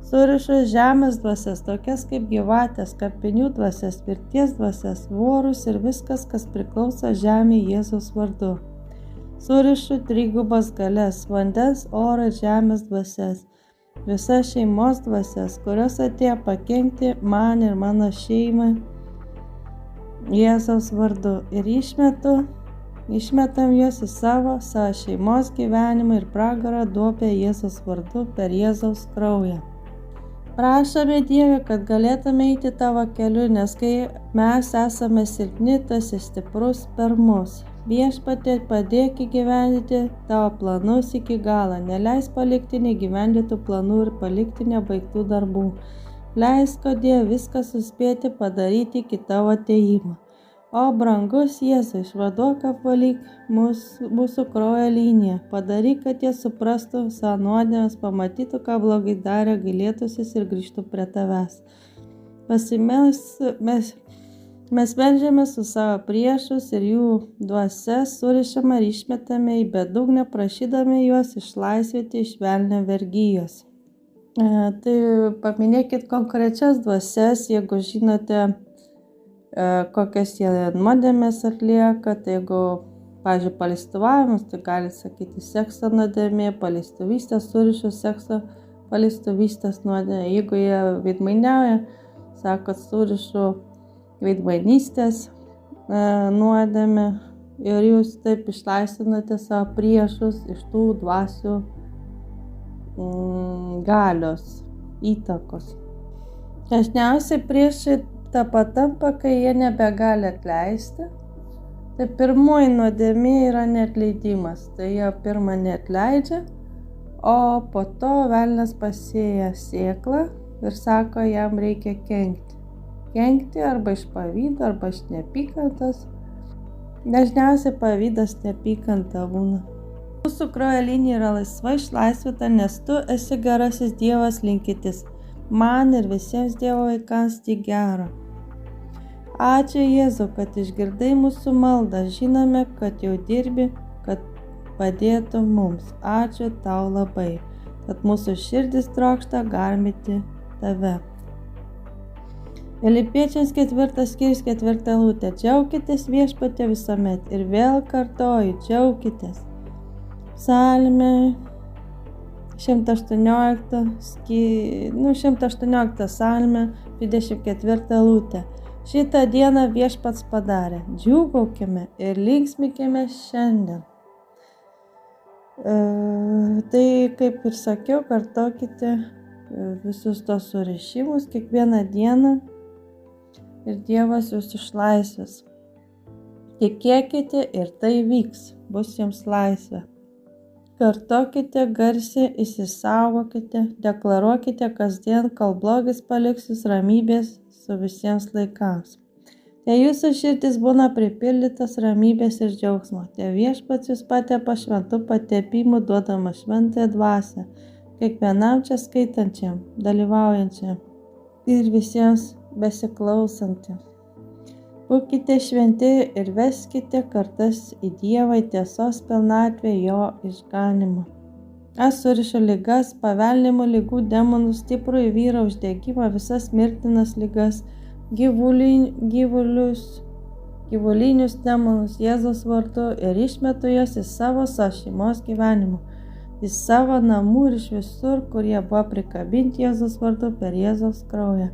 Suriša žemės dvasias, tokias kaip gyvatės, kapinių dvasias, mirties dvasias, vorus ir viskas, kas priklauso žemė Jėzaus vardu. Surišu trigubas galias, vandens, oro ir žemės dvasias, visas šeimos dvasias, kurios atėjo pakenkti man ir mano šeimai Jėzaus vardu, ir išmetam juos į savo šeimos gyvenimą ir pragarą duobę Jėzaus vardu per Jėzaus kraują. Prašome Dieve, kad galėtume eiti tavo keliu, nes kai mes esame silpni, tas esi stiprus per mus. Viešpatie, padėk įgyvendinti tavo planus iki galo, neleis palikti neįgyvendintų planų ir palikti nebaigtų darbų. Leisk, Dieve, viską suspėti padaryti iki tavo atėjimo. O brangus Jėzui, išvaduok, apvalyk mūsų kraujo liniją, padaryk, kad jie suprastų savo nuodėmes, pamatytų, ką blogai darė, gailėtųsis ir grįžtų prie tavęs. Mes meldžiame su savo priešus ir jų dvasias surišame ir išmetame į bedugnę, prašydami juos išlaisvyti iš velnio vergijos. Tai paminėkit konkrečias dvasias, jeigu žinote, kokias jie nuodėmės atlieka. Tai jeigu, pavyzdžiui, paleistuvavimas, tai gali sakyti sekso nuodėmė, paleistuvystės, surišo sekso paleistuvystės nuodėmė. Jeigu jie veidmainiauja, sakot, surišo veidmainystės nuodėmė ir jūs taip išlaisvinate savo priešus iš tų dvasių galios, įtakos. Dažniausiai priešai patampa, kai jie nebegali atleisti. Tai pirmoji nuodėmė yra neatleidimas. Tai jie pirmą neatleidžia, o po to velnias pasėja sėklą ir sako, jam reikia kenkti. Kenkti arba iš pavydo, arba iš neapykantos. Dažniausiai pavydas neapykanta būna. Mūsų kraujo linija yra laisva išlaisvita, nes tu esi gerasis Dievas, linkytis man ir visiems Dievo vaikams tik gero. Ačiū Jėzau, kad išgirdai mūsų maldą. Žinome, kad jau dirbi, kad padėtų mums. Ačiū tau labai, kad mūsų širdis trokšta garbinti tave. Filipiečiams 4 skyrius 4 eilutė. Džiaukitės Viešpatie visuomet. Ir vėl kartoju, džiaukitės. Psalmė 118 psalmė 24 eilutė. Šitą dieną Viešpats padarė. Džiūgaukime ir linksmikime šiandien. Tai, kaip ir sakiau, kartokite visus tos surišimus kiekvieną dieną ir Dievas jūs išlaisvės. Tikėkite ir tai vyks, bus jums laisvė. Kartokite garsiai, įsisaugokite, deklaruokite kasdien, kol blogis paliks jūs ramybės su visiems laikams. Te jūsų širdis būna pripildytas ramybės ir džiaugsmo. Te Viešpats jūs patepa šventu patepimu, duodama šventąją dvasią, kiekvienam čia skaitančiam, dalyvaujančiam ir visiems besiklausantiems. Būkite šventi ir veskite kartas į Dievą, į tiesos pilnatvę jo išganimą. Aš surišu ligas, paveldimų ligų, demonų, stiprų vyrą, uždegimą, visas mirtinas ligas, gyvulinius demonus Jėzaus vardu ir išmetu juos į savo šeimos gyvenimą, į savo namų ir iš visur, kur jie buvo prikabinti Jėzaus vardu per Jėzaus kraują.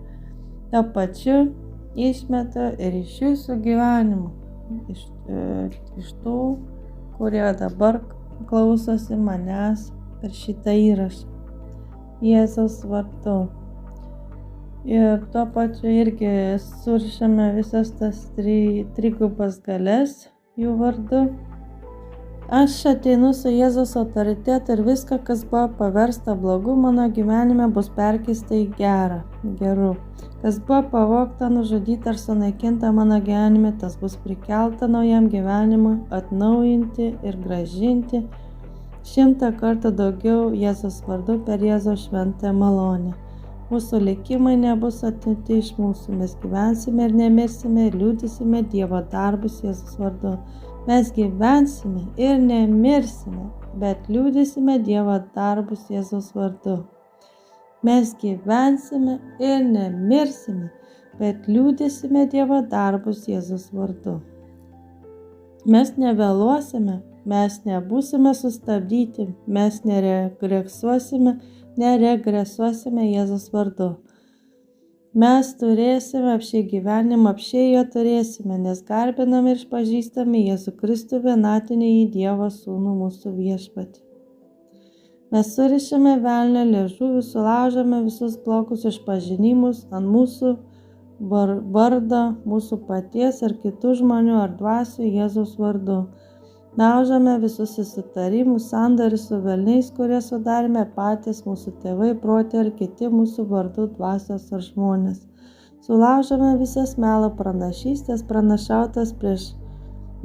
Ta pačiu išmetu ir iš jūsų gyvenimų, iš tų, kurie dabar klausosi manęs per šitą įrašą Jėzaus vardu. Ir tuo pačiu irgi surišame visas tas trigubas galias jų vardu. Aš ateinu su Jėzaus autoritetu ir viską, kas buvo paversta blogu mano gyvenime, bus perkeista į geru. Kas buvo pavogta, nužudyta ar sunaikinta mano gyvenime, tas bus prikelta naujam gyvenimui, atnaujinti ir gražinti 100 kartų daugiau Jėzaus vardu per Jėzaus šventąją malonę. Mūsų likimai nebus atimti iš mūsų, mes gyvensime ir nemirsime ir liudysime Dievo darbus Jėzaus vardu. Mes gyvensime ir nemirsime, bet liudysime Dievo darbus Jėzaus vardu. Mes gyvensime ir nemirsime, bet liūdėsime Dievo darbus Jėzaus vardu. Mes nevėluosime, mes nebūsime sustabdyti, mes neregresuosime Jėzaus vardu. Mes turėsime apšiai gyvenimą, apšiai jo turėsime, nes garbiname ir išpažįstame Jėzų Kristų vienatinį į Dievo Sūnų mūsų viešpatį. Mes surišame velnio liežuvį, sulaužame visus blogus išpažinimus ant mūsų vardo, mūsų paties ar kitų žmonių ar dvasių Jėzaus vardu. Laužame visus susitarimus, sandorius su velniais, kurie sudarėme patys, mūsų tėvai, protėviai ir kiti mūsų vardu dvasios ar žmonės. Sulaužame visas melo pranašystės, pranašautas prieš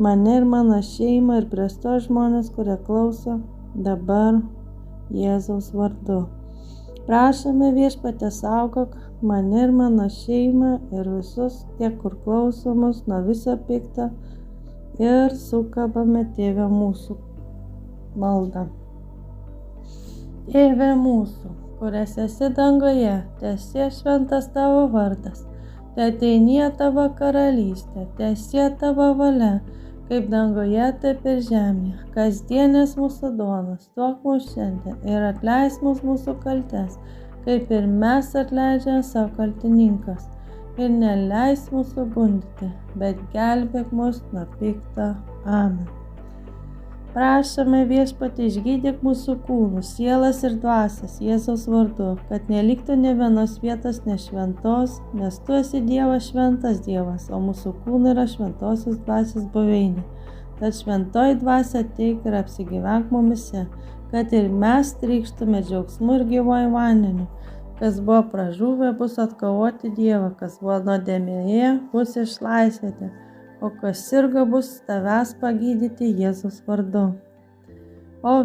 mane ir mano šeimą ir prieš tos žmonės, kurie klauso dabar Jėzaus vardu. Prašome Viešpatie, saugok mane ir mano šeimą ir visus tie, kur klauso mus, nuo viso pikto, ir sukabame Tėve mūsų maldą. Tėve mūsų, kuris esi danguje, teesie šventas tavo vardas, teateinie tavo karalystė, teesie tavo valia, kaip danguje, taip ir žemėje. Kasdienės mūsų duonos duok mums šiandien ir atleisk mūsų kaltes, kaip ir mes atleidžiame savo kaltininkas. Ir neleis mūsų gundyti, bet gelbėk mus nuo pikto. Amen. Prašome Viešpatie, išgydyk mūsų kūnus, sielas ir dvasias Jėzaus vardu, kad neliktų nė vienos vietos nešventos, nes tu esi Dievas, šventas Dievas, o mūsų kūnai yra šventosios dvasios buveinė. Tad šventoji dvasia ateik ir apsigyvenk mumise, kad ir mes trykštume džiaugsmu ir gyvuoju vandeniu. Kas buvo pražuvę, bus atkovoti Dievą, kas buvo nuodėmėje, bus išlaisvėti, o kas sirgo, bus tavęs pagydyti Jėzaus vardu. O